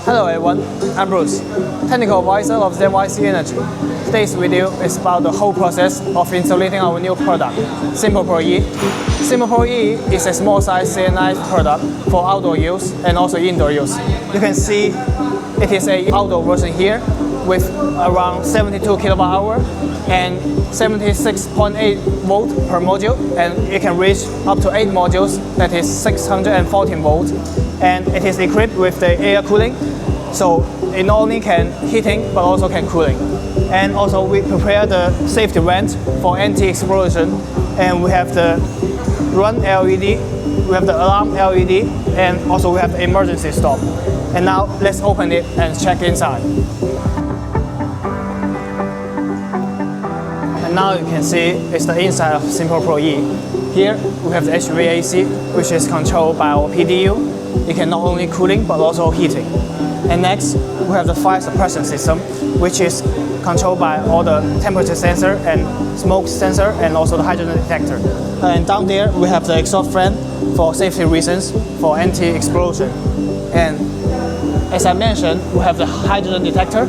Hello everyone, I'm Bruce, Technical Advisor of ZYC Energy. Today's video is about the whole process of insulating our new product, SIMPO ProE. SIMPO ProE is a small-size CNI product for outdoor use and also indoor use. You can see it is an outdoor version here with around 72 kWh and 76.8 volt per module, and it can reach up to 8 modules, that is 614 volts. And it is equipped with the air cooling, so it not only can heating but also can cooling. And also we prepare the safety vent for anti-explosion, and we have the run LED, we have the alarm LED, and also we have the emergency stop. And now let's open it and check inside. And now you can see it's the inside of SIMPO ProE. Here we have the HVAC, which is controlled by our PDU. It can not only cooling but also heating. And next we have the fire suppression system, which is controlled by all the temperature sensor and smoke sensor and also the hydrogen detector. And down there we have the exhaust fan for safety reasons, for anti-explosion. And as I mentioned, we have the hydrogen detector,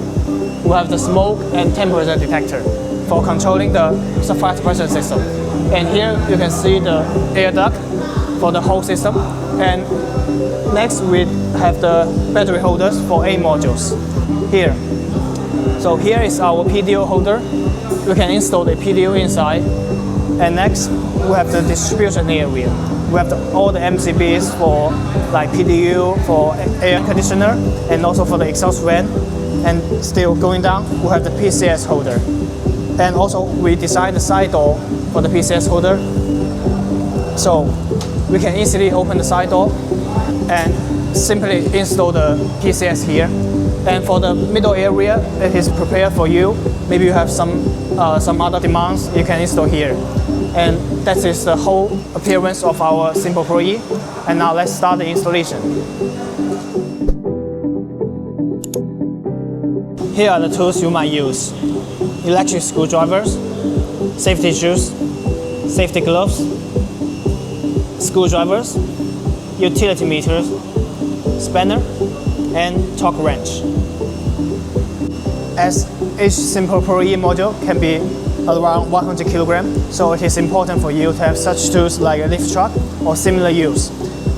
we have the smoke and temperature detector for controlling the fire suppression system. And here you can see the air duct for the whole system. And next we have the battery holders for 8 modules here. So here is our PDU holder. You can install the PDU inside. And next we have the distribution area. We have all the MCBs for like PDU, for air conditioner, and also for the exhaust fan. And still going down, we have the PCS holder. And also we designed the side door for the PCS holder. So we can easily open the side door and simply install the PCS here. And for the middle area, it is prepared for you. Maybe you have some other demands, you can install here. And that is the whole appearance of our SIMPO ProE. And now let's start the installation. Here are the tools you might use: electric screwdrivers, safety shoes, safety gloves, screwdrivers, utility meters, spanner, and torque wrench. As each SIMPO ProE module can be around 100 kg, so it is important for you to have such tools like a lift truck or similar use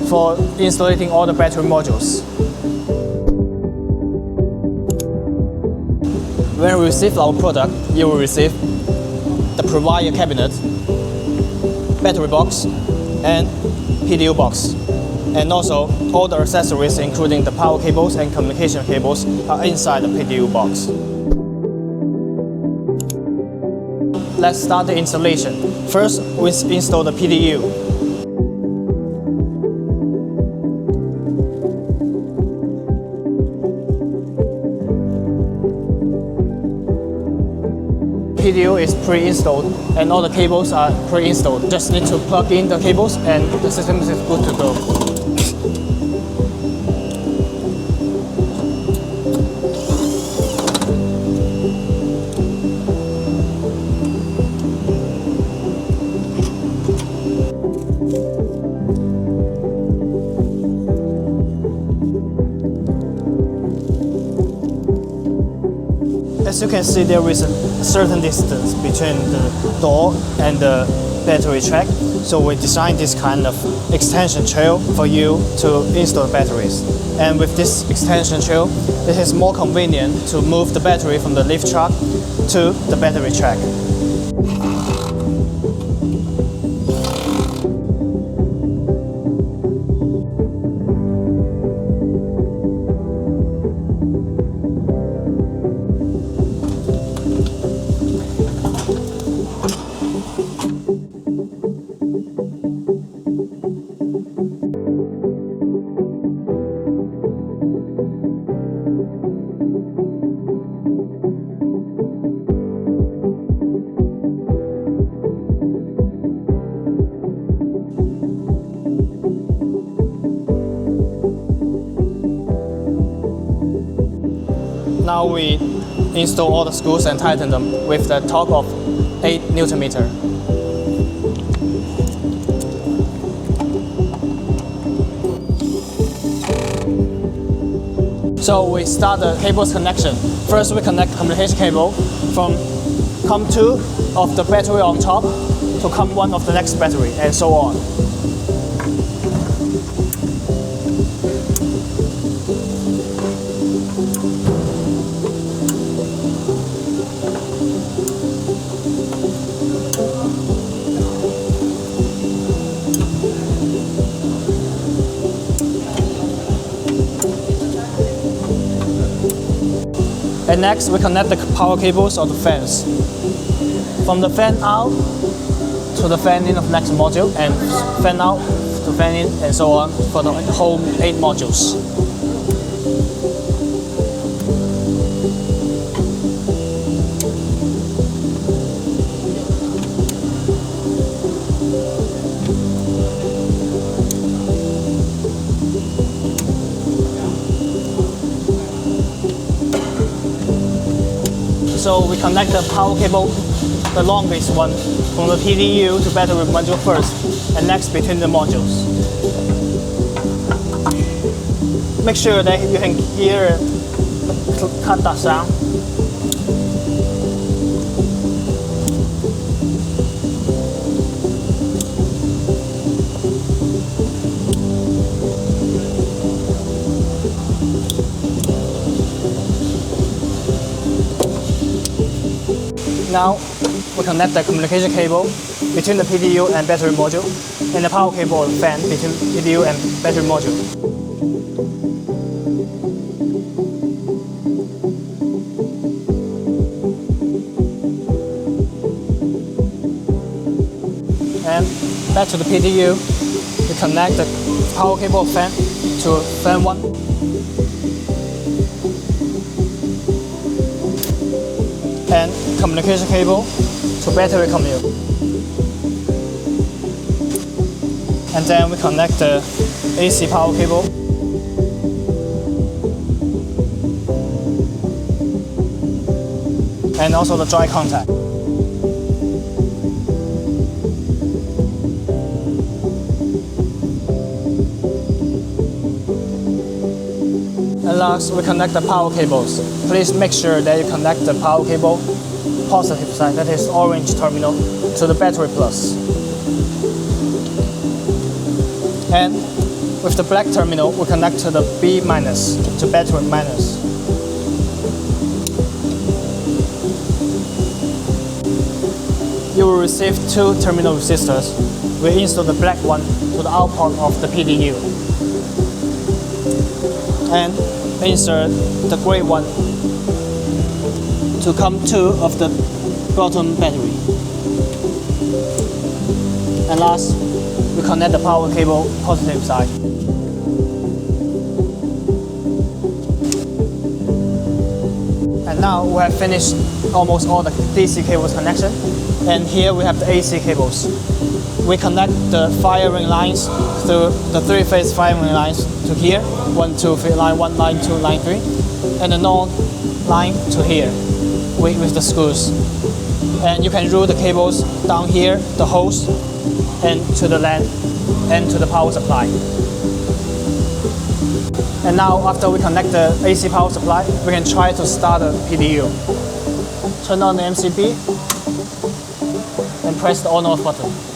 for insulating all the battery modules. When you receive our product, you will receive the ProE cabinet, battery box, and PDU box. And also all the accessories, including the power cables and communication cables, are inside the PDU box. Let's start the installation. First, we install the PDU. PDU is pre-installed and all the cables are pre-installed. Just need to plug in the cables and the system is good to go. As you can see, there is a certain distance between the door and the battery track, so we designed this kind of extension trail for you to install batteries. And with this extension trail, it is more convenient to move the battery from the lift truck to the battery track. Now we install all the screws and tighten them with the torque of 8 Newton meter. So we start the cable's connection. First we connect the communication cable from COM2 of the battery on top to COM1 of the next battery, and so on. And next, we connect the power cables of the fans. From the fan out to the fan in of next module, and fan out to fan in, and so on for the whole 8 modules. So we connect the power cable, the longest one, from the PDU to battery module first, and next between the modules. Make sure that you can hear cut that sound. Now, we connect the communication cable between the PDU and battery module, and the power cable and fan between PDU and battery module. And back to the PDU, we connect the power cable and fan to fan 1. And communication cable to battery commute. And then we connect the AC power cable. And also the dry contact. And last, we connect the power cables. Please make sure that you connect the power cable positive side, that is orange terminal, to the battery plus. And with the black terminal, we connect to the B minus, to battery minus. You will receive 2 terminal resistors. We install the black one to the output of the PDU. And insert the gray one to COM2 of the bottom battery. And last, we connect the power cable positive side. And now we have finished almost all the DC cables connection. And here we have the AC cables. We connect the firing lines through the 3-phase firing lines to here, 1, 2, 3, line 1, line 2, line 3, and the node line to here with the screws. And you can route the cables down here, the hose, and to the LAN, and to the power supply. And now, after we connect the AC power supply, we can try to start the PDU. Turn on the MCB, and press the on/off button.